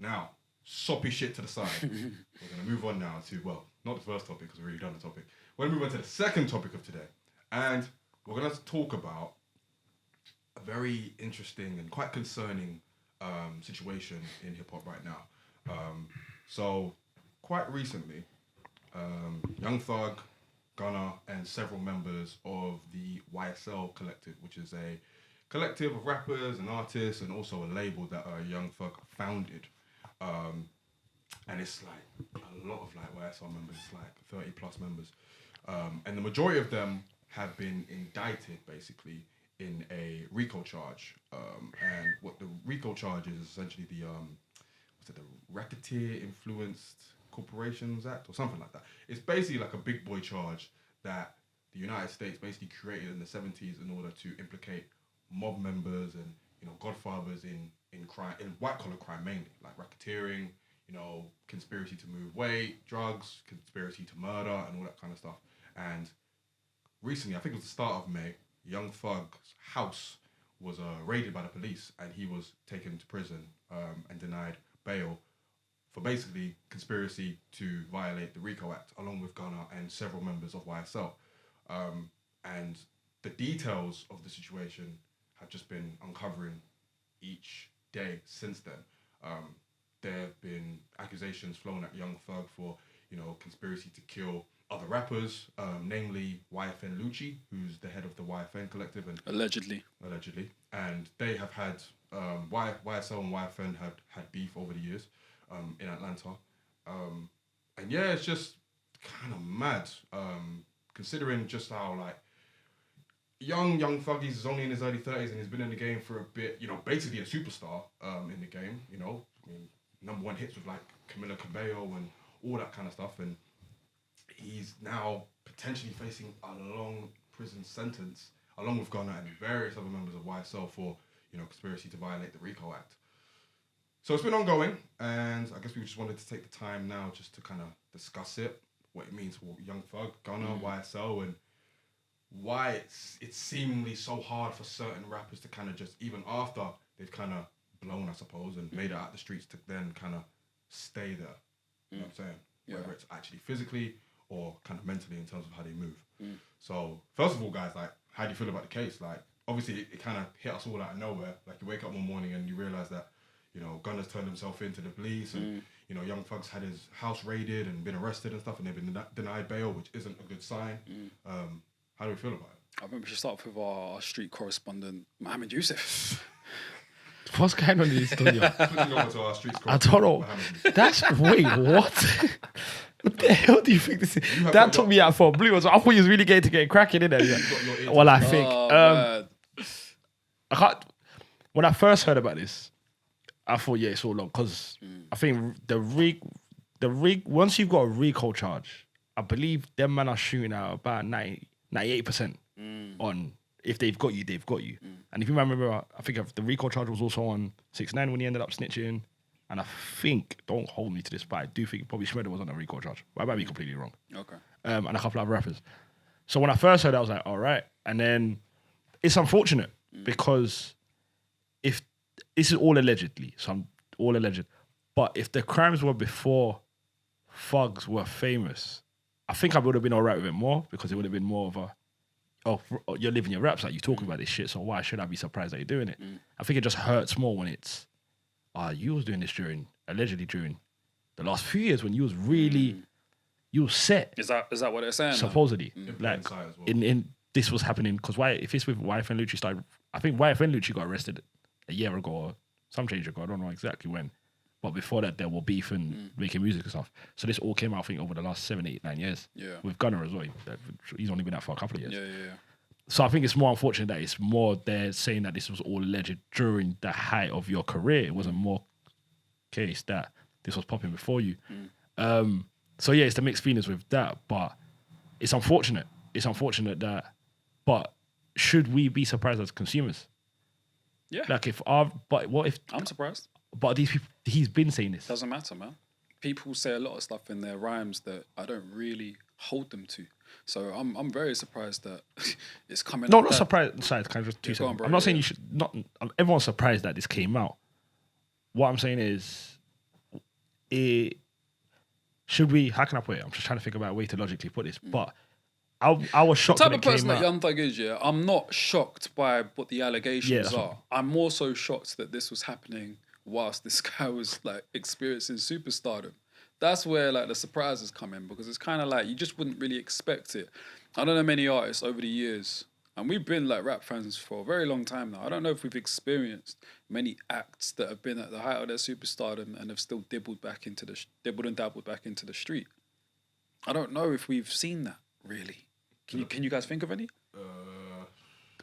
Now, soppy shit to the side. We're going to move on now to, well, not the first topic because we've already done the topic. We're going to move on to the second topic of today. And we're going to talk about a very interesting and quite concerning situation in hip-hop right now. So, quite recently, Young Thug, Gunna, and several members of the YSL Collective, which is a collective of rappers and artists and also a label that Young Thug founded. And it's like a lot of like YSL members, like 30 plus members. And the majority of them have been indicted basically in a RICO charge. And what the RICO charge is essentially the Racketeer Influenced Corporations Act or something like that. It's basically like a big boy charge that the United States basically created in the 70s in order to implicate mob members and, you know, godfathers in crime, in white collar crime mainly, like racketeering, you know, conspiracy to move weight, drugs, conspiracy to murder and all that kind of stuff. And recently, I think it was the start of May, Young Thug's house was raided by the police and he was taken to prison and denied bail for basically conspiracy to violate the RICO Act, along with Gunna and several members of YSL. And the details of the situation have just been uncovering each day since then. There have been accusations flown at Young Thug for, you know, conspiracy to kill other rappers, namely YFN Lucci, who's the head of the YFN Collective. And Allegedly. And they have had, YSL and YFN had beef over the years in Atlanta. And yeah, it's just kind of mad, considering just how, like, young Thug is only in his early 30s and he's been in the game for a bit, you know, basically a superstar in the game, you know. I mean, #1 hits with, like, Camila Cabello and all that kind of stuff. And he's now potentially facing a long prison sentence, along with Gunna and various other members of YSL for, you know, conspiracy to violate the RICO Act. So it's been ongoing, and I guess we just wanted to take the time now just to kind of discuss it, what it means for Young Thug, Gunna, YSL, and why it's seemingly so hard for certain rappers to kind of just, even after they've kind of blown, I suppose, and made it out the streets, to then kind of stay there. You know what I'm saying? Yeah. Whether it's actually physically or kind of mentally in terms of how they move. So, first of all, guys, like, how do you feel about the case? Like, obviously, it kind of hit us all out of nowhere. Like, you wake up one morning and you realise that, you know, Gunna's turned himself into the police and, you know, Young Thug's had his house raided and been arrested and stuff, and they've been denied bail, which isn't a good sign. How do we feel about it? I think we should start off with our street correspondent, Mohammed Yusuf. What's going on in this studio? I don't know. Wait, what? What the hell do you think this is? That took me out for a blue. I thought he was really going to get cracking in there. Yeah. Well, I think I can't. When I first heard about this, I thought, yeah, it's all long, because I think the rig. Once you've got a RICO charge, I believe them man are shooting out about 98% on. If they've got you, they've got you. And if you remember, I think the RICO charge was also on 6ix9ine when he ended up snitching. And I think, don't hold me to this, but I do think probably Shredder was on a RICO charge. But I might be completely wrong. Okay. And a couple of rappers. So when I first heard it, I was like, all right. And then it's unfortunate because if this is all allegedly, so I'm all alleged. But if the crimes were before thugs were famous, I think I would have been all right with it more, because it would have been more of a, oh, you're living your raps, like you're talking about this shit, so why should I be surprised that you're doing it? I think it just hurts more when it's, you was doing this allegedly during the last few years when you was really, you was set. Is that what they're saying? Supposedly. Like, in this was happening, because if it's with YFN Lucci started, I think YFN Lucci got arrested a year ago or some change ago, I don't know exactly when. But before that, there were beef and making music and stuff. So this all came out, I think, over the last 7, 8, 9 years. Yeah. With Gunna as well. He's only been out for a couple of years. Yeah. So I think it's more unfortunate that it's more they're saying that this was all alleged during the height of your career. It wasn't more case that this was popping before you. So yeah, it's the mixed feelings with that. But it's unfortunate. It's unfortunate that, but should we be surprised as consumers? Yeah. Like but what if... I'm surprised. But these people, he's been saying this. Doesn't matter, man. People say a lot of stuff in their rhymes that I don't really hold them to. So I'm very surprised that it's coming. No, not surprised. Sorry, kind of just 2 seconds. On, bro, I'm not saying you should not. Everyone's surprised that this came out. What I'm saying is, should we? How can I put it? I'm just trying to think about a way to logically put this, but. I was shocked. The type when of it person came that out. Young Thug is, yeah, I'm not shocked by what the allegations that's are. I'm more so shocked that this was happening whilst this guy was like experiencing superstardom. That's where like the surprises come in, because it's kind of like you just wouldn't really expect it. I don't know many artists over the years, and we've been like rap fans for a very long time now. I don't know if we've experienced many acts that have been at the height of their superstardom and have still dabbled and dabbled back into the street. I don't know if we've seen that really. Can you guys think of any?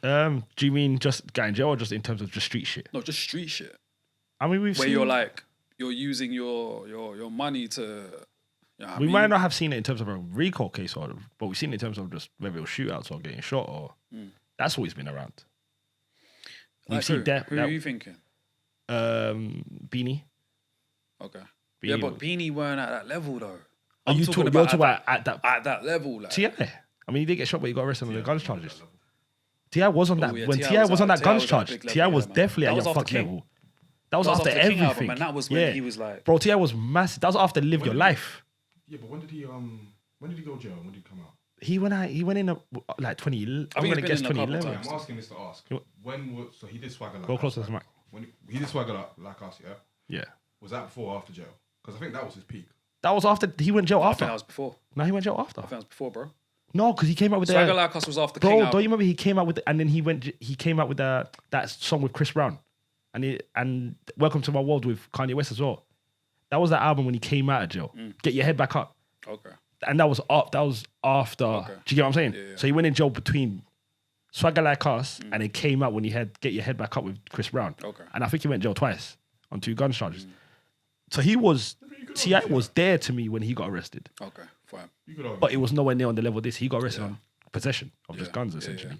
Do you mean just guy in jail or just in terms of just street shit? No, just street shit. I mean, we've Where seen... you're using your money to... You know what I We mean? might not have seen it in terms of a recall case, but we've seen it in terms of just whether it was shootouts or getting shot or... That's always been around. Like We've seen that. Who are you thinking? Beanie. Okay. Beanie Yeah, but was- Beanie weren't at that level though. Are you talking about at that... At that level, like. T.I. I mean, he did get shot, but he got arrested on the guns charges. T.I. was on that... yeah, when T.I. T.I. was on that T.I. guns was at a charge, big level, T.I. was yeah, man. definitely That at was Young after Fuck King. level. That was That was after after King album, everything. and that was when he was like... Bro, T.I. was massive. That was after Live Your Life. Yeah, but when did he go to jail? When did he come out? He went in like 2011. I I'm think gonna he's guess been in a couple 2011. times. I'm asking this to ask. So he did Swagger Like Go Us, closer to the right? mic. When he did Swagger Like Us, yeah? Yeah. Was that before or after jail? Because I think that was his peak. That was after he went jail I think after. that was before. No, he went jail after. I think that was before, bro. No, because he came out with Swagger the... Like Us was after King Bro, album. don't you remember he came out with... And then he came out with that song with Chris Brown. And Welcome to My World with Kanye West as well. That was that album when he came out of jail. Get Your Head Back Up. Okay. And that was after. Okay. Do you get what I'm saying? Yeah, yeah. So he went in jail between Swagger Like Us and it came out when he had Get Your Head Back Up with Chris Brown. Okay. And I think he went jail twice on 2 gun charges. So he was... T.I. was there to me when he got arrested. Okay, fine. You could argue. But it was nowhere near on the level of this. He got arrested Yeah. on possession of just Yeah, guns, yeah, essentially. yeah.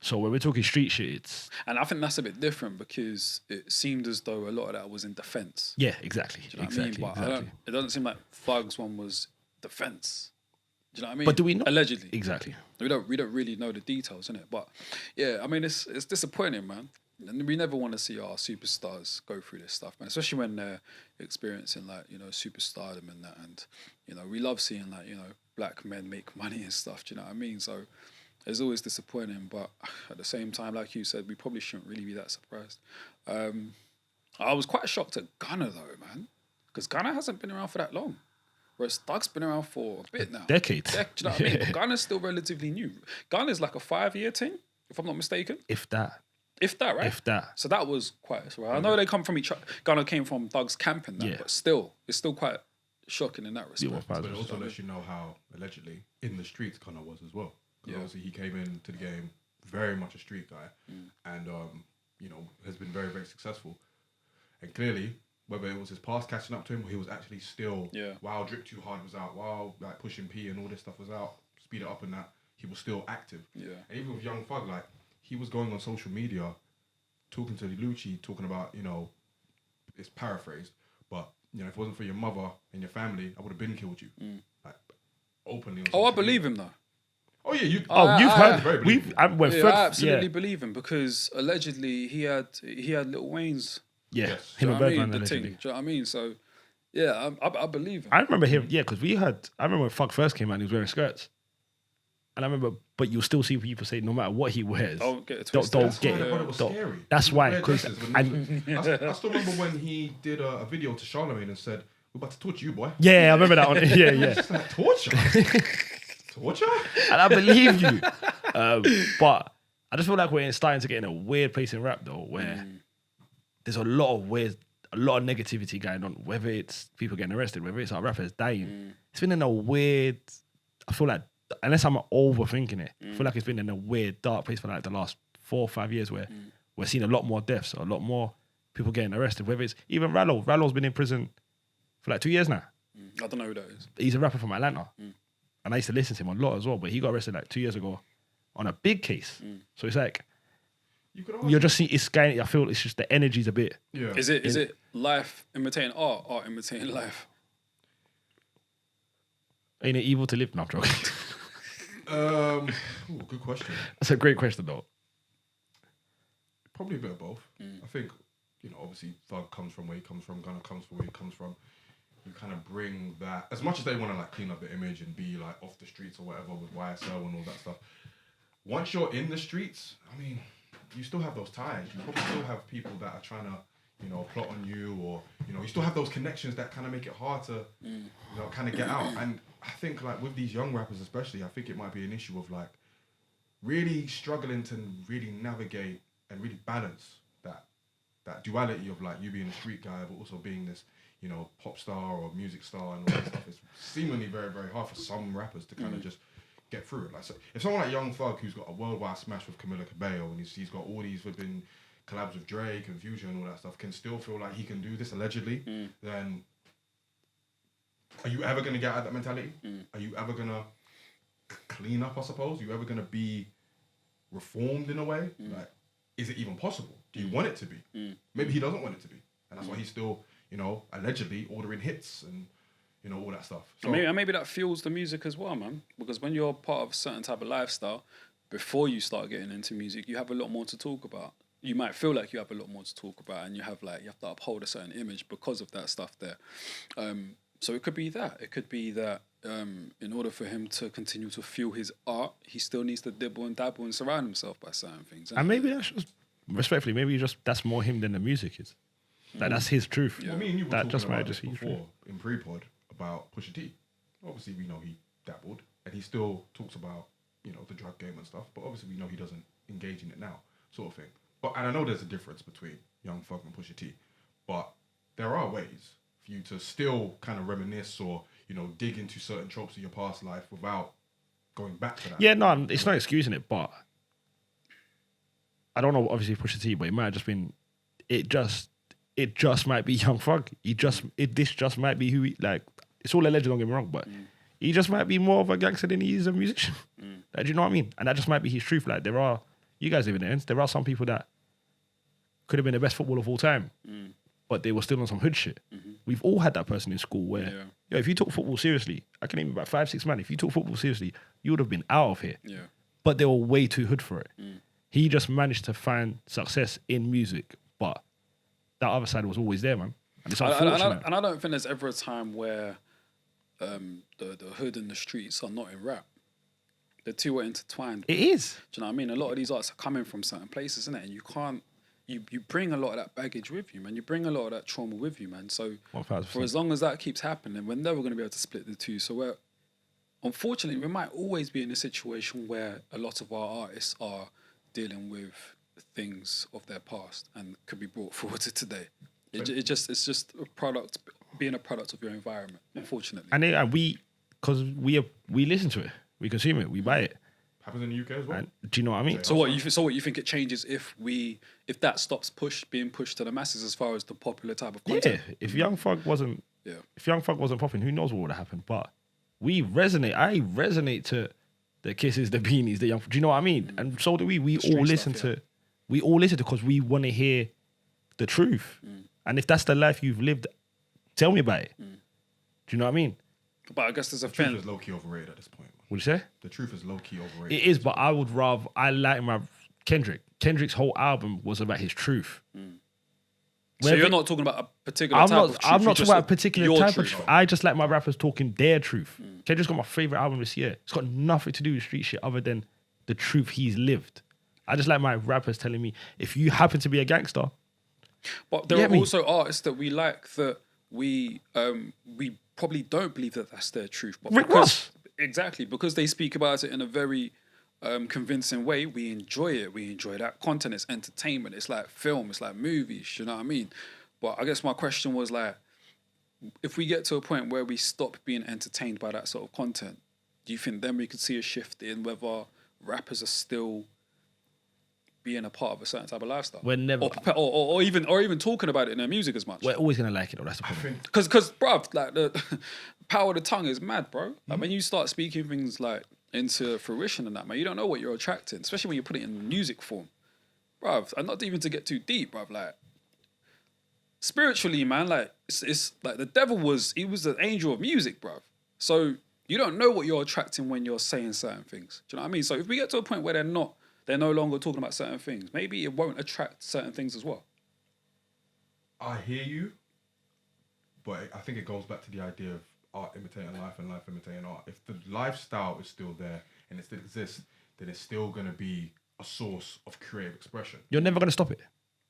So when we're talking street shit, it's... And I think that's a bit different because it seemed as though a lot of that was in defense. Yeah, exactly. Do you know Exactly, what I mean? But exactly. it doesn't seem like Thug's one was defense. Do you know what I mean? But do we know? Allegedly. Exactly. We don't really know the details, innit? But yeah, I mean it's disappointing, man. And we never want to see our superstars go through this stuff, man. Especially when they're experiencing like, you know, superstardom and that, and you know, we love seeing like, you know, black men make money and stuff, do you know what I mean? So it's always disappointing, but at the same time, like you said, we probably shouldn't really be that surprised. I was quite shocked at Gunna though, man. Because Gunna hasn't been around for that long. Whereas Thug's been around for a bit now. Decades. Do you know what I mean? But Gunna's still relatively new. Gunna's like a 5-year thing, if I'm not mistaken. If that. If that, right? If that. So that was quite... So I know they come from each other. Gunna came from Thug's camp and that, Yeah. but still, it's still quite shocking in that respect. Yeah, But it also lets you know how, allegedly, in the streets Gunna was as well. Because Yeah. obviously he came into the game very much a street guy and, you know, has been very, very successful. And clearly, whether it was his past catching up to him or he was actually still, while Drip Too Hard was out, while like Pushing P and all this stuff was out, Speed It Up and that, he was still active. Yeah. And even with Young Thug, like, he was going on social media, talking to Lucci, talking about, you know, it's paraphrased, but, you know, if it wasn't for your mother and your family, I would have been killed you. Like, openly on Oh, I social believe media. him though. Oh, yeah, you... You've heard. very We've... believable. I absolutely believe him because allegedly he had Lil Wayne's. Yeah. Yes. Him Do and you know what I mean? Birdman, The allegedly. thing. Do you know what I mean? So, yeah, I believe him. I remember him, yeah, because we had... I remember when Thug first came out and he was wearing skirts. And I remember... But you'll still see people say no matter what he wears... Don't get it Don't twisted. get That's why it. I thought it was Don't- scary. That's why. Wear 'Cause- dresses, and- I still remember when he did a video to Charlamagne and said, "We're about to torture you, boy." Yeah, I remember that one. Yeah, yeah. It's like, torture? Torture? And I believe you. But I just feel like we're starting to get in a weird place in rap though, where there's a lot of negativity going on, whether it's people getting arrested, whether it's our rappers dying. It's been in a weird, I feel like, unless I'm overthinking it, I feel like it's been in a weird, dark place for like the last 4 or 5 years where we're seeing a lot more deaths, a lot more people getting arrested, whether it's even Rallo. Rallo's been in prison for like 2 years now. I don't know who that is. He's a rapper from Atlanta. And I used to listen to him a lot as well, but he got arrested like 2 years ago on a big case. So it's like, You could argue. you're just seeing, it's kind of, I feel it's just the energy's a bit. Yeah. Is it life imitating art, art imitating life? Ain't it evil to live? No, I'm joking. Good question. That's a great question though. Probably a bit of both. I think you know, obviously Thug comes from where he comes from, Gunna comes from where he comes from. You kind of bring that, as much as they want to like clean up the image and be like off the streets or whatever with YSL and all that stuff. Once you're in the streets, I mean, you still have those ties. You probably still have people that are trying to, you know, plot on you, or, you know, you still have those connections that kind of make it hard to, you know, kind of get out. And I think like with these young rappers especially, I think it might be an issue of like really struggling to really navigate and really balance that duality of like you being a street guy but also being this, you know, pop star or music star and all that stuff. It's seemingly very, very hard for some rappers to kind of just get through it. Like, so if someone like Young Thug, who's got a worldwide smash with Camila Cabello, and he's got all these flipping collabs with Drake and Future and all that stuff, can still feel like he can do this allegedly, then are you ever going to get out of that mentality? Are you ever going to clean up, I suppose? Are you ever going to be reformed in a way? Like, is it even possible? Do you want it to be? Maybe he doesn't want it to be. And that's why he's still, you know, allegedly ordering hits and, you know, all that stuff. So, and maybe that fuels the music as well, man. Because when you're part of a certain type of lifestyle, before you start getting into music, you have a lot more to talk about. You might feel like you have a lot more to talk about, and you have to uphold a certain image because of that stuff there. So it could be that. It could be that in order for him to continue to fuel his art, he still needs to dibble and dabble and surround himself by certain things. And maybe that's just, respectfully, maybe just that's more him than the music is. Like, that's his truth. Well, me and you were that talking just about might this just be before true. in pre-pod about Pusha T. Obviously, we know he dabbled, and he still talks about, you know, the drug game and stuff. But obviously, we know he doesn't engage in it now, sort of thing. But and I know there's a difference between Young Thug and Pusha T, but there are ways for you to still kind of reminisce or, you know, dig into certain tropes of your past life without going back to that. Yeah, no, it's not excusing it, but I don't know, obviously Pusha T, but it might have just been, it just might be Young Thug. This just might be who he, like, it's all alleged, don't get me wrong, but he just might be more of a gangster than he is a musician. Like, do you know what I mean? And that just might be his truth. Like, you guys live in the ends, there are some people that could have been the best footballer of all time, but they were still on some hood shit. We've all had that person in school where, if you took football seriously, I can name about 5-6 men, if you took football seriously, you would have been out of here. Yeah. But they were way too hood for it. He just managed to find success in music, but that other side was always there, man. And it's unfortunate. And I don't think there's ever a time where the hood and the streets are not in rap. The two are intertwined. It is. Do you know what I mean? A lot of these arts are coming from certain places, isn't it? And you can't, you bring a lot of that baggage with you, man. You bring a lot of that trauma with you, man. So 1,000%. for as long as that keeps happening, we're never going to be able to split the two. So unfortunately, we might always be in a situation where a lot of our artists are dealing with things of their past and could be brought forward to today. It's just a product, being a product of your environment, unfortunately. And because we listen to it, we consume it, we buy it. Happens in the UK as well. And, do you know what I mean? So what you think it changes if that stops being pushed to the masses as far as the popular type of content? Yeah, if Young Thug wasn't popping, who knows what would have happened? But we resonate. I resonate to the Kisses, the Beanies, the Young. Do you know what I mean? And so do we. We all listen to because we want to hear the truth. And if that's the life you've lived, tell me about it. Do you know what I mean? But I guess there's a The truth is low-key overrated at this point. What'd you say? The truth is low-key overrated. It is, but I like my Kendrick. Kendrick's whole album was about his truth. So you're not talking about a particular type of truth? I'm not talking about a particular type truth. of truth. I just like my rappers talking their truth. Kendrick's got my favorite album this year. It's got nothing to do with street shit other than the truth he's lived. I just like my rappers telling me, if you happen to be a gangster. But there are also artists that we like that we probably don't believe that that's their truth. But Rick Ross. Exactly, because they speak about it in a very convincing way. We enjoy it. We enjoy that content. It's entertainment. It's like film. It's like movies. You know what I mean? But I guess my question was like, if we get to a point where we stop being entertained by that sort of content, do you think then we could see a shift in whether rappers are still being a part of a certain type of lifestyle? We're never, or even talking about it in their music as much. We're always gonna like it, though. That's the problem. Because, bruv, like the power of the tongue is mad, bro. Like when you start speaking things like into fruition and that, man, you don't know what you're attracting, especially when you put it in music form, bruv. And not even to get too deep, bruv. Like spiritually, man, like it's like the devil was the angel of music, bruv. So you don't know what you're attracting when you're saying certain things. Do you know what I mean? So if we get to a point where they're no longer talking about certain things, maybe it won't attract certain things as well. I hear you, but I think it goes back to the idea of art imitating life and life imitating art. If the lifestyle is still there and it still exists, then it's still going to be a source of creative expression. You're never going to stop it.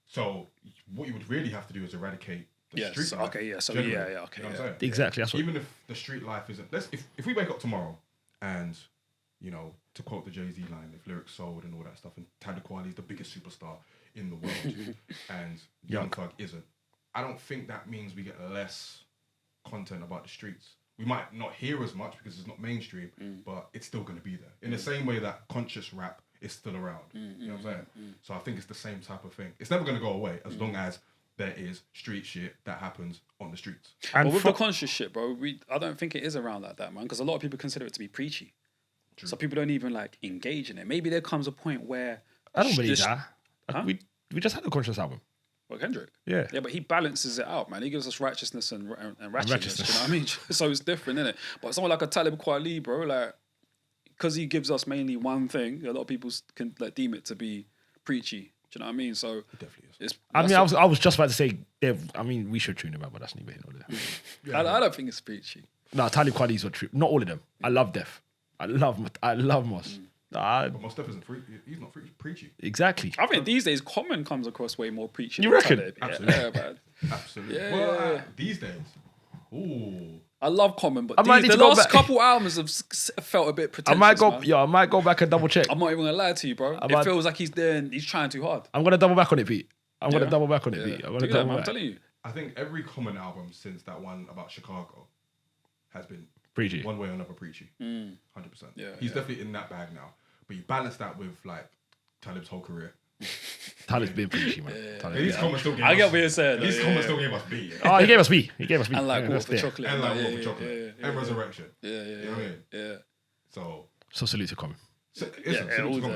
So what you would really have to do is eradicate the street life. Okay, yeah. So generally. okay. You know what I'm saying? Exactly. That's what. Even if the street life isn't... If we wake up tomorrow and, you know, to quote the Jay-Z line, if lyrics sold and all that stuff, and Talib Kweli's the biggest superstar in the world, and Young Thug isn't, I don't think that means we get less content about the streets. We might not hear as much because it's not mainstream, but it's still going to be there. In the same way that conscious rap is still around. You know what I'm saying? So I think it's the same type of thing. It's never going to go away as long as there is street shit that happens on the streets. And but with the conscious shit, bro, I don't think it is around like that, man, because a lot of people consider it to be preachy. True. So people don't even like engage in it. Maybe there comes a point where... I don't believe that. Huh? We just had a conscious album. Well, Kendrick. Yeah. Yeah, but he balances it out, man. He gives us righteousness and ratchetness. You know what I mean? So it's different, isn't it? But someone like a Talib Kweli, bro, like, because he gives us mainly one thing, a lot of people can like deem it to be preachy. Do you know what I mean? So it definitely is. I was just about to say, we should tune him out, but that's neither here nor there. I don't think it's preachy. No, Talib Kweli's are true. Not all of them. I love Def. I love Mos. But Mos Def isn't he's not preachy. Exactly. I think these days Common comes across way more preachy. You reckon? Talib. Absolutely. Yeah, man. Absolutely. Yeah, well, these days, ooh. I love Common, but the last couple albums have felt a bit pretentious. I might go back and double check. I'm not even gonna lie to you, bro. It feels like he's trying too hard. I'm gonna double back on it, Pete. I'm gonna double back on it, Pete. I'm telling you. I think every Common album since that one about Chicago has been preachy. One way or another preachy. 100%. Yeah, he's definitely in that bag now. But you balance that with like Talib's whole career. Talib's been preachy, man. His comments still gave I get what you're saying. His comments still gave us B. Oh, he gave us B. And like War for Chocolate. And like War for Chocolate. And Resurrection. Yeah. You know what I mean? Yeah. So salute to Common.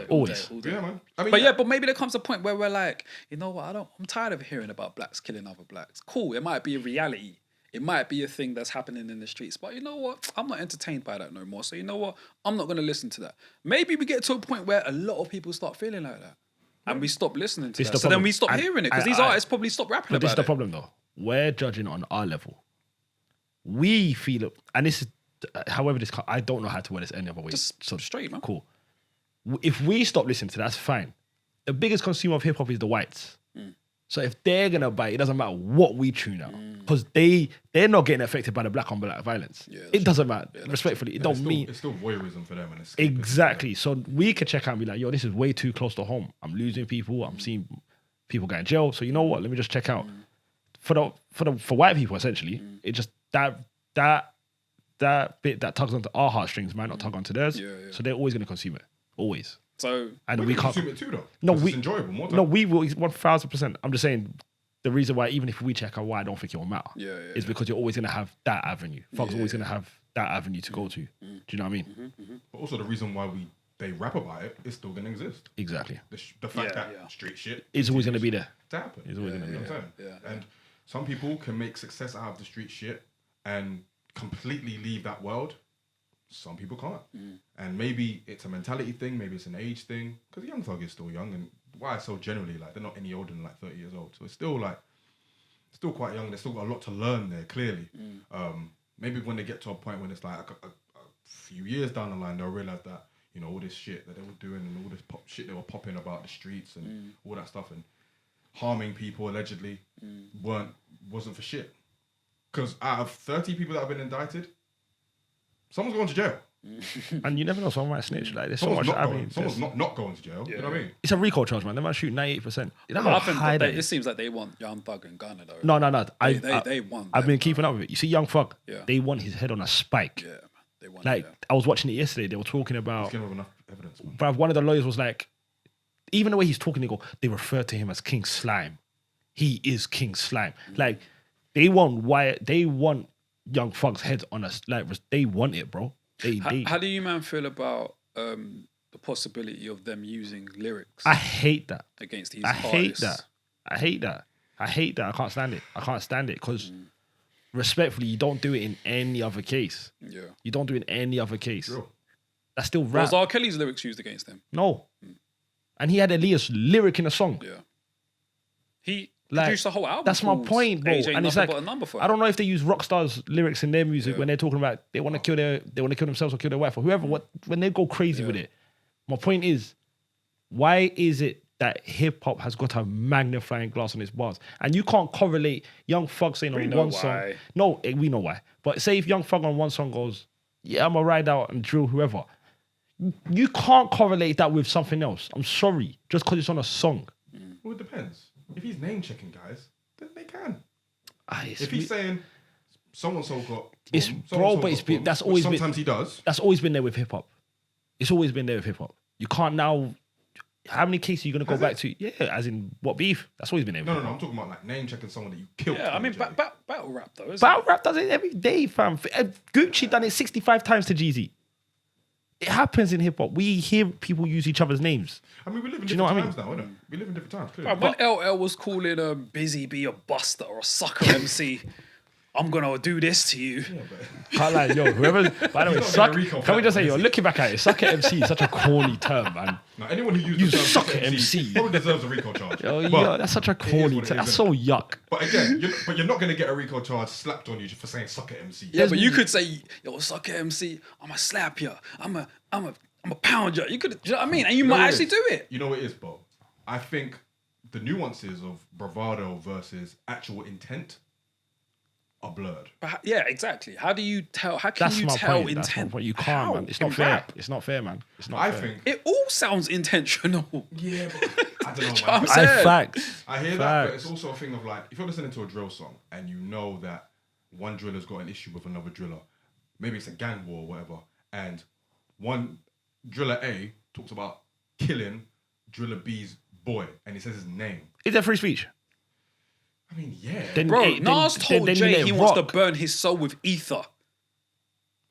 Always. Yeah, man. I mean, but maybe there comes a point where we're like, you know what? I'm tired of hearing about blacks killing other blacks. Cool, it might be a reality. It might be a thing that's happening in the streets, but you know what? I'm not entertained by that no more. So you know what? I'm not going to listen to that. Maybe we get to a point where a lot of people start feeling like that, and we stop listening to that. So then we stop hearing it because these artists probably stop rapping about it. But this is the problem, though. We're judging on our level. We feel it, and this is, however, I don't know how to word this any other way. Just straight, man. Cool. If we stop listening to that, that's fine. The biggest consumer of hip hop is the whites. So if they're gonna buy it, doesn't matter what we tune out, because they're not getting affected by the black on black violence. Yeah, it doesn't matter. Respectfully, it don't mean it's still voyeurism for them, and it's exactly. So we could check out and be like, yo, this is way too close to home. I'm losing people. I'm seeing people go in jail. So you know what? Let me just check out. For white people, essentially, it just that bit that tugs onto our heartstrings might not tug onto theirs. So they're always gonna consume it. Always. So and we can't consume it too, though. No, it's enjoyable. More time. No, we will 1,000%. I'm just saying the reason why, even if we check out why I don't think it will matter, is because you're always gonna have that avenue. Folks always gonna have that avenue to go to. Do you know what I mean? But also the reason why they rap about it is still gonna exist. Exactly. The fact that street shit is always gonna be there. To happen. It's always gonna be there. And some people can make success out of the street shit and completely leave that world. Some people can't. And maybe it's a mentality thing, maybe it's an age thing, because Young Thug is still young, and YSL generally, like, they're not any older than like 30 years old. So it's still quite young. They've still got a lot to learn there, clearly. Maybe when they get to a point when it's like a few years down the line, they'll realize that, you know, all this shit that they were doing and all this shit they were popping about the streets and all that stuff and harming people allegedly wasn't for shit. Because out of 30 people that have been indicted, someone's going to jail. And you never know, someone might snitch. Like, there's someone's so much. Someone's not going to jail. You know what I mean? It's a RICO charge, man. They might shoot 98%. You know I how think high that it is? seems like they want Young Thug and Gunna, though. No. They want. I've been keeping up with it. You see, Young Thug, Yeah. they want his head on a spike. Yeah, man. They want. Like, I was watching it yesterday. They were talking about. He's enough evidence, man. But one of the lawyers was like, even the way he's talking, they refer to him as King Slime. He is King Slime. Like, they want Young Thug's head on us. Like, they want it, bro. How do you, man, feel about the possibility of them using lyrics? I hate that. Against these I hate artists? I hate that. I can't stand it because respectfully, you don't do it in any other case. Yeah. You don't do it in any other case. Sure. That's still rap. Was R. Kelly's lyrics used against him? No. And he had Aaliyah's lyric in a song. Yeah. Like, produced a whole album. that's my point, bro. AJ And it's Nothing like, But a Number for I don't know if they use Rockstar's lyrics in their music Yeah. when they're talking about they want to kill themselves or kill their wife or whoever. When they go crazy with it. My point is, why is it that hip hop has got a magnifying glass on its bars, and you can't correlate Young Thug saying We on know one why. song? No, we know why. But say if Young Thug on one song goes, "Yeah, I'm gonna ride out and drill whoever," you can't correlate that with something else. I'm sorry, just because it's on a song. Well, it depends. If he's name checking guys, then they can. It's If he's saying so and so got, It's- boom, bro, so-and-so but got it's been- boom, that's which always been- sometimes he does. that's always been there with hip hop. It's always been there with hip hop. You can't now. How many cases are you gonna go Has back it? to? Yeah, as in what beef? That's always been there. With No, hip-hop. I'm talking about like name checking someone that you killed. Yeah, I mean, KJ. battle rap though. Isn't Battle it? rap does it every day, fam. Gucci done it 65 times to Jeezy. It happens in hip hop. We hear people use each other's names. I mean, we live in you know different what I times now, innit? We live in different times. Clearly. Bro, when LL was calling Busy Bee a buster or a sucker MC, I'm gonna do this to you. Can't lie, yo, whoever. By the way, not suck. getting a Rico Can we just say, for yo, that, looking back at it, sucker MC is such a corny term, man. Now, anyone who You uses the term suck sucker at MC. probably deserves a RICO charge. Yo, But yo, that's such a it is corny what it term. is, That's innit? so yuck. But again, you're not going to get a RICO charge slapped on you for saying sucker MC. Yeah, but you could say, yo, sucker MC, I'ma slap you. I'ma pound you. You could, do you know what I mean? And you know might what it actually is? do it. You know what it is, Bo? I think the nuances of bravado versus actual intent are blurred. But yeah, exactly. How do you tell? How can That's you my tell point. That's my intent? point. You can't, How? man. It's not In fair. rap? It's not fair, man. It's not I fair. think. It all sounds intentional. Yeah, but I don't know, what man. I'm saying? Facts. I hear that, but Facts. it's also a thing of like, if you're listening to a drill song and you know that one driller's got an issue with another driller, maybe it's a gang war or whatever, and one driller A talks about killing driller B's boy, and he says his name. Is there free speech? I mean, yeah. Then- Bro, Hey, Nas told then you Jay let he it wants to rock. burn his soul with ether.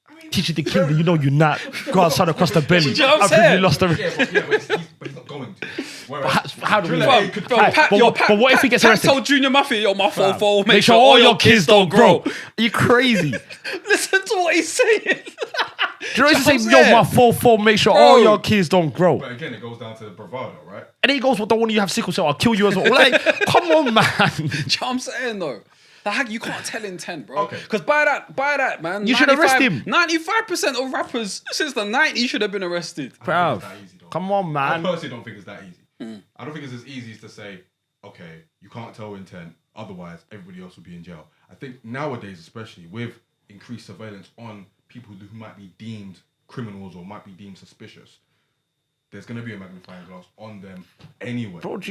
I mean, Teach you to kill, you know you're not. Go outside across the belly. Do you know what I'm I think saying? you lost the. but he's not going to. Whereas How do we driller know? A could Bro, Hey, kill- but what if he gets Pat arrested? told Junior Mafia, yo, my 4-4, Make sure all your kids don't grow. Are you crazy? Listen to what he's saying. Do you know what I'm he's saying? Yo, saying? my 4-4, make sure Bro. all your kids don't grow. But again, it goes down to the bravado, right? And then he goes, well, don't want you to have sickle cell, I'll kill you as well. Like, come on, man. Do you know what I'm saying though? Like, you can't tell intent, bro. Okay. Because by that, man. You should arrest him. 95% of rappers since the 90s should have been arrested. Bruv, It's that easy, though. come on, I man. personally don't think it's that easy. I don't think it's as easy as to say, okay, you can't tell intent, otherwise everybody else will be in jail. I think nowadays, especially with increased surveillance on people who might be deemed criminals or might be deemed suspicious, there's going to be a magnifying glass on them anyway. Bro,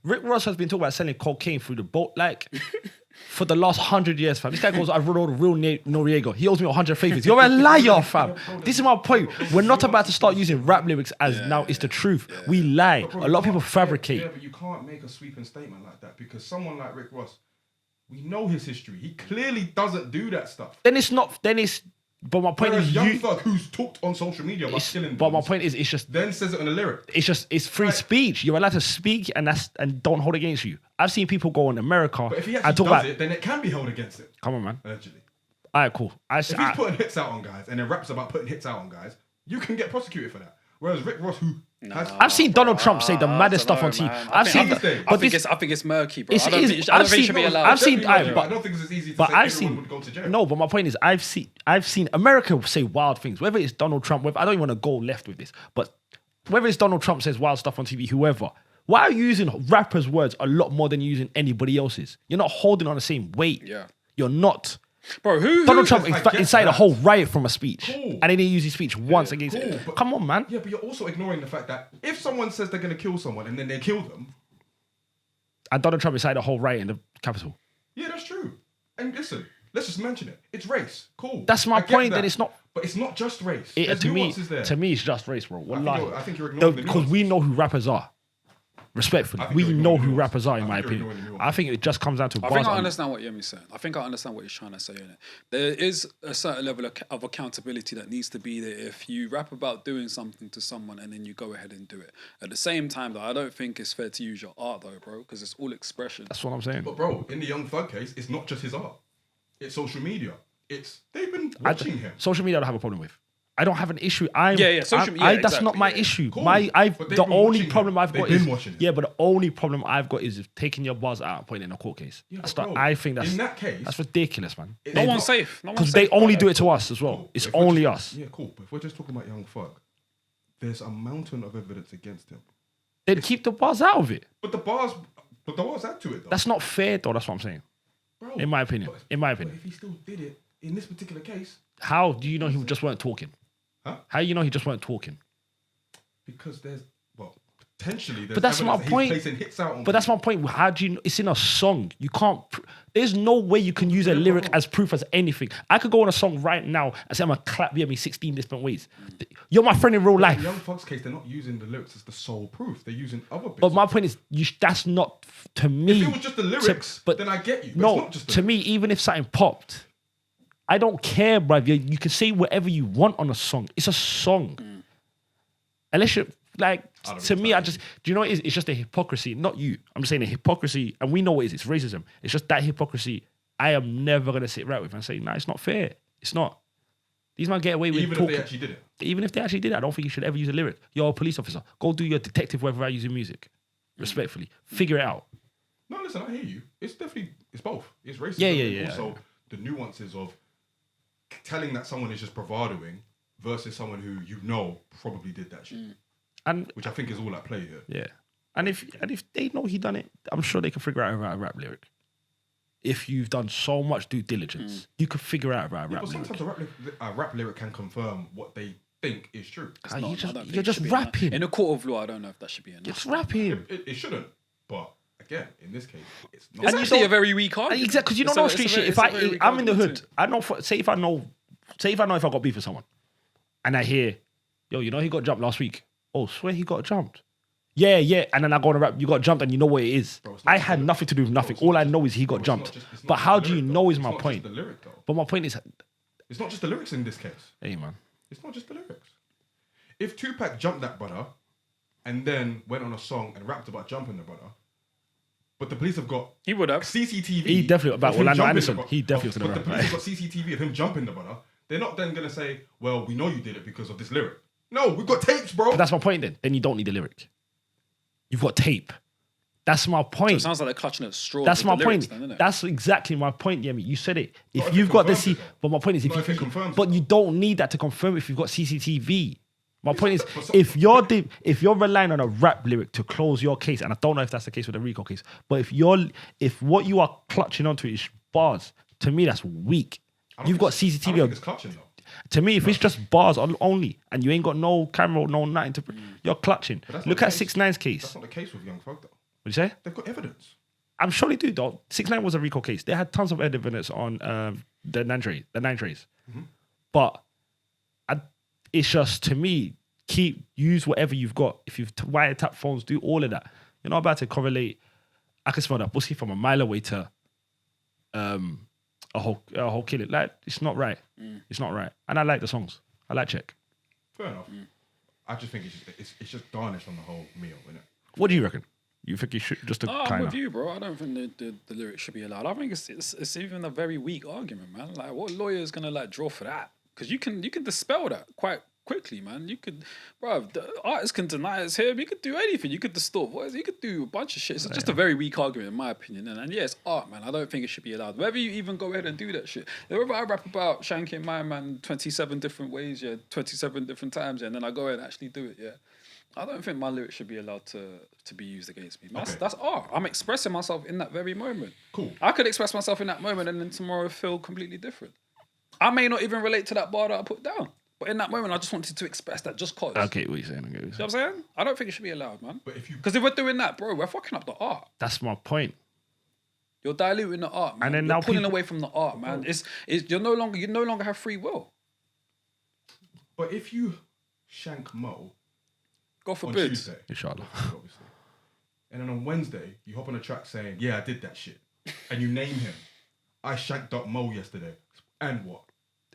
Rick Ross has been talking about selling cocaine through the boat, like, for the last 100 years, fam. This guy goes, I wrote the real Noriega. He owes me 100 favors. You're a liar, fam. This is my point. We're not about to start using rap lyrics as now it's the truth. We lie. But bro, A lot of you people can't- fabricate. Yeah, but you can't make a sweeping statement like that because someone like Rick Ross, we know his history. He clearly doesn't do that stuff. But my point Whereas is, Young Thug, who's talked on social media about killing but my dudes, point is, it's just, then says it in a lyric. it's free Right. speech. You're allowed to speak and don't hold against you. I've seen people go in America But if he and actually talk does about, it, then it can be held against him, come on, man. allegedly. All right, cool. If he's putting hits out on guys and then raps about putting hits out on guys, you can get prosecuted for that. Whereas Rick Ross, who has... I've seen Donald Trump say the maddest stuff on TV. I think it's murky, bro. It's I don't easy. think it should be allowed. I've seen- Definitely, but- I don't think it's as easy to But say I've everyone seen would go to jail. no. But my point is, I've seen America say wild things. Whether it's Donald Trump, I don't even want to go left with this, but whether it's Donald Trump says wild stuff on TV, whoever. Why are you using rappers' words a lot more than you're using anybody else's? You're not holding on the same weight. Yeah. You're not. Bro, who? Donald Trump I get incited a that. whole riot from a speech, Cool. and then he used his speech once against cool, it. but- Come on, man. Yeah, but you're also ignoring the fact that if someone says they're going to kill someone and then they kill them, And Donald Trump incited a whole riot in the Capitol. yeah, that's true. And listen, let's just mention it. It's race. Cool. That's my I get point, that. that it's not- But it's not just race. It, There's to me, nuances there. it's just race, bro. Wallahi. I think you're ignoring the Because we nuances. know who rappers are. Respectfully, I think we you're know ignoring who the rappers are, in nuances. my I think you're opinion. ignoring the I think it just comes down to I bars. think I and- understand what Yemi's saying. I think I understand what he's trying to say in it. There is a certain level of accountability that needs to be there if you rap about doing something to someone and then you go ahead and do it. At the same time, though, I don't think it's fair to use your art, though, bro, because it's all expression. That's what I'm saying. But bro, in the Young Thug case, it's not just his art. It's social media. They've been watching him. Social media I don't have a problem with. I don't have an issue. Social media. That's not my issue. Cool. The only problem I've got is watching him. yeah, but the only problem I've got is taking your bars out and putting it in a court case. Yeah, I think in that case, that's ridiculous, man. No one's safe. Because they only do it to us as well. Cool. It's If we're only just- us. Yeah, cool. But if we're just talking about Young Thug, there's a mountain of evidence against him. They'd keep the bars out of it. But the bars add to it though. That's not fair, though. That's what I'm saying. Bro, In my opinion. but- In my But opinion. if he still did it in this particular case, How do you know he just weren't talking? Huh? How you know he just weren't talking? because there's potentially there's But that's my evidence that point. he's placing hits out on But that's people. my point. How do you know? It's in a song. You can't. There's no way you can use a lyric as proof as anything. I could go on a song right now and say I'm gonna clap me 16 different ways. You're my friend in real In life. Young Thug's case, they're not using the lyrics as the sole proof. They're using other bits. But my point is, that's not to me. if it was just the lyrics, but then I get you. But no, it's not just the to me, even if something popped, I don't care, bruv. You can say whatever you want on a song. It's a song. Unless you're like, I don't to know me, what do you know what it is? It's just a hypocrisy. Not you. I'm just saying a hypocrisy. And we know what it is. It's racism. It's just that hypocrisy I am never going to sit right with and say, nah, it's not fair. It's not. These men get away with even talking. if they actually did it. Even if they actually did it, I don't think you should ever use a lyric. You're a police officer. Go do your detective work without using music. Respectfully. Figure it out. No, listen, I hear you. It's definitely, it's both. It's racism. Yeah, and yeah. Also, the nuances of telling that someone is just bravadoing versus someone who you know probably did that shit. And Which I think is all at play here. yeah. And if they know he done it, I'm sure they can figure out a rap lyric. If you've done so much due diligence, you could figure out a rap But lyric. sometimes a rap lyric can confirm what they think is true. Ah, Not- I you're don't think just it should be rapping. enough. In a court of law, I don't know if that should be enough. You're just rapping. It shouldn't. But again, in this case, it's not. It's you actually don't- a very weak argument. Exactly, because you don't It's know a- street it's a shit. very- If it's a very weak I'm in the argument hood, too. I know. Say if I know if I got beef with someone, and I hear, yo, you know he got jumped last week. Oh, swear he got jumped. Yeah, and then I go on a rap. You got jumped, and you know what it is. Bro, it's not I just had the- nothing to do with nothing. Bro, it's All not I just- know is he got Bro, it's jumped. not just But the how do you lyric, know though. is It's my not just point. the lyric, though. But my point is, It's not just the lyrics in this case. hey man, It's not just the lyrics. If Tupac jumped that brother and then went on a song and rapped about jumping the brother, but the police have got He would have. CCTV. He definitely- about of him Orlando jumping Anderson, the bro- he definitely was But gonna the rap, police right? have got CCTV of him jumping the brother. They're not then gonna say, "Well, we know you did it because of this lyric." No, we've got tapes, bro. but that's my point. Then you don't need the lyric. You've got tape. That's my So point. it sounds like they're clutching at straws. That's with my the lyrics point. then, innit? That's exactly my point, Yemi. You said it. Not If if you've it got the confirms it, though. but my point is, Not if it confirms but it. you don't need that to confirm if you've got CCTV. My point is, but so- if you're relying on a rap lyric to close your case, and I don't know if that's the case with the RICO case, but if what you are clutching onto is bars, to me that's weak. I don't You've think got it's- I CCTV. don't think it's clutching though. To me, if it's just bars only, and you ain't got no camera, no nothing to, you're clutching. But that's not Look the at case. 6ix9ine's That's case. not the case with Young Thug though. What'd you say? They've got evidence. I'm sure they do though. 6ix9ine was a RICO case. They had tons of evidence on the nine trays. But it's just, to me, use whatever you've got. If you've wiretap phones, do all of that. You're not about to correlate. I can smell that pussy from a mile away to a whole killing. Like, it's not right. It's not right. And I like the songs. I like Check. Fair enough. I just think it's just garnished on the whole meal, innit? What do you reckon? You think you should just I'm kind with of? you, bro. I don't think the lyrics should be allowed. I think it's even a very weak argument, man. Like, what lawyer is gonna like draw for that? Because you can dispel that quite quickly, man. You could, bro. The artist can deny it's him. You could do anything. You could distort voice. You could do a bunch of shit. It's just a very weak argument, in my opinion. And yeah, it's art, man. I don't think it should be allowed. Whether you even go ahead and do that shit. Whether I rap about shanking my man 27 different ways, 27 different times, and then I go ahead and actually do it, I don't think my lyrics should be allowed to be used against me. That's art. I'm expressing myself in that very moment. Cool. I could express myself in that moment and then tomorrow feel completely different. I may not even relate to that bar that I put down. But in that moment, I just wanted to express that just cause. Okay, what you're saying. You know what I'm saying? I don't think it should be allowed, man. But if you Because if we're doing that, bro, we're fucking up the art. That's my point. You're diluting the art, man. And then you're now pulling people- away from the art, man. You no longer have free will. But if you shank Mo God on forbid. Tuesday, Inshallah. obviously, and then on Wednesday you hop on a track saying, "Yeah, I did that shit," and you name him, "I shanked up Mo yesterday," and what?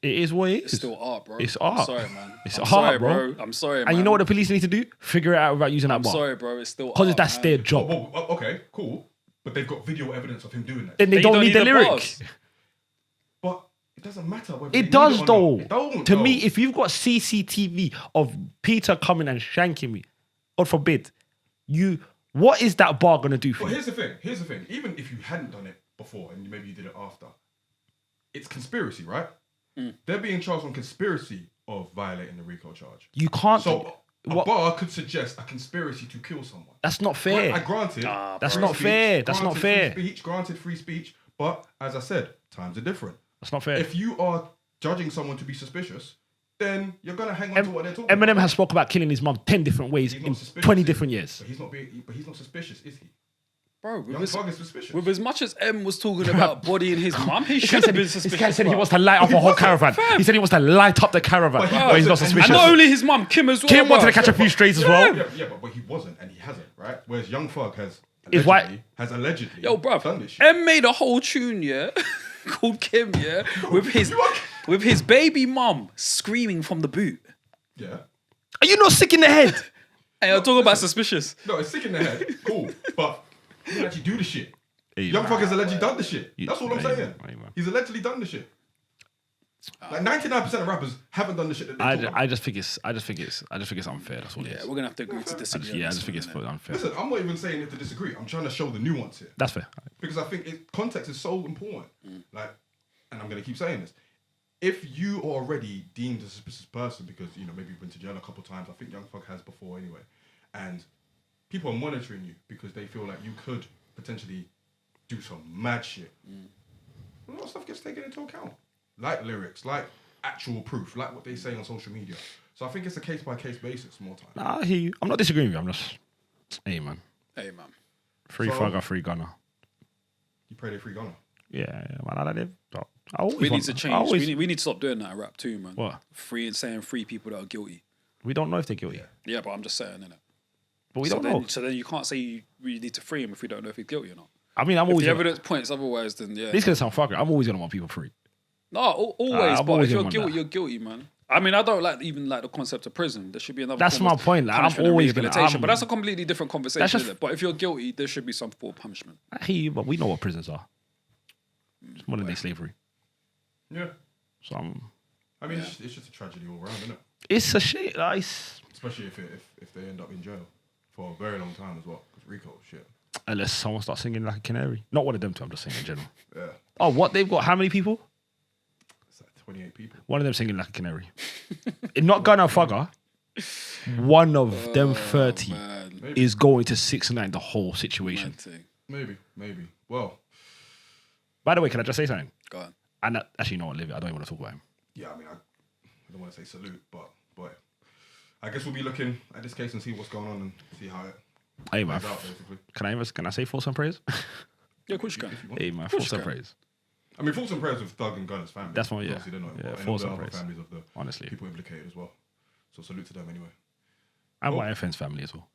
It is what it is. It's still art, bro. It's I'm art. sorry, man. It's I'm art, sorry, bro. I'm sorry, man. And you know what the police need to do? Figure it out without using that I'm bar. sorry, bro. It's still Because art, that's man. their job. Okay, cool. But they've got video evidence of him doing that. Then they You don't need the lyric. bars. But It doesn't matter. It does though. It don't, to me, if you've got CCTV of Peter coming and shanking me, God forbid, what is that bar gonna do for Well, you? here's the thing. Even if you hadn't done it before and maybe you did it after, it's conspiracy, right? They're being charged on conspiracy of violating the RICO charge. You can't. So a bar could suggest a conspiracy to kill someone. That's not fair. Granted, That's not fair. That's not fair. Granted free speech, but as I said, times are different. That's not fair. If you are judging someone to be suspicious, then you're gonna hang on to what they're talking about. Eminem has spoke about killing his mum 10 different ways in 20 different years. But he's not suspicious, is he? Bro, Young Thug is suspicious. with as much as M was talking about bodying his mum, he should have been suspicious. This guy said he wants to light up a whole caravan. He said he wants to light up the caravan, but he's not suspicious. And not only his mum, Kim as well. Kim wanted to catch a few strays as well. Yeah, but he wasn't, and he hasn't, right? Whereas Young Thug has allegedly Yo, bro, done this shit. M made a whole tune, yeah, called Kim, yeah, with his baby mum screaming from the boot. Yeah. Are you not sick in the head? Hey, I'm talking about suspicious. No, it's sick in the head. Cool, but he didn't actually do the shit. Young Thug has allegedly done the shit. That's all I'm saying. He's allegedly done the shit. Like 99% of rappers haven't done the shit that they talk about. I just think it's unfair. That's all it Yeah, is. we're gonna have to agree to disagree. I just think it's unfair. Listen, I'm not even saying it to disagree. I'm trying to show the nuance here. That's fair. Because I think context is so important. Like, and I'm going to keep saying this. If you are already deemed a suspicious person because, maybe you've been to jail a couple of times, I think Young Thug has before anyway, and people are monitoring you because they feel like you could potentially do some mad shit. A lot of stuff gets taken into account. Like lyrics, like actual proof, like what they say on social media. So I think it's a case-by-case basis more time. Nah, I'm not disagreeing with you. I'm just, hey man. Free Thugger, free Gunna. You pray they free Gunna? Yeah, man. I like it. We need to change. We need to stop doing that in rap too, man. What? Saying free people that are guilty. We don't know if they're guilty. Yeah, but I'm just saying, innit? But we don't know. So then you can't say we need to free him if we don't know if he's guilty or not. I mean, if the evidence points otherwise, then yeah. This is gonna sound fucker. I'm always gonna want people free. No, always. But if you're guilty, you're guilty, man. I mean, I don't like the concept of prison. There should be another. That's my point. Like, I'm always gonna. But that's a completely different conversation. Isn't it? But if you're guilty, there should be some form of punishment. I hear you, but we know what prisons are. It's modern day slavery. Yeah. So I mean, it's just a tragedy all around, isn't it? It's a shit. Especially if they end up in jail for a very long time as well. Because RICO shit. Unless someone starts singing like a canary. Not one of them two. I'm just saying in general. Yeah. Oh, what they've got? How many people? It's like 28 people. One of them singing like a canary. Not Gunna Thugger. One of them 30 is going to 6ix9ine the whole situation. Maybe. Well. By the way, can I just say something? Go on. And actually, no, I don't even want to talk about him. Yeah, I mean, I don't want to say salute, but I guess we'll be looking at this case and see what's going on and see how it plays out, basically. Can I say thoughts and prayers? Yeah, of course you can. Hey, man, thoughts and prayers. I mean, thoughts and prayers with Thug and Gunna's family. That's one, yeah. Obviously, they're not Yeah, involved. thoughts And and the other prayers. families of the Honestly. people implicated as well. So salute to them anyway. And YFN's family as well.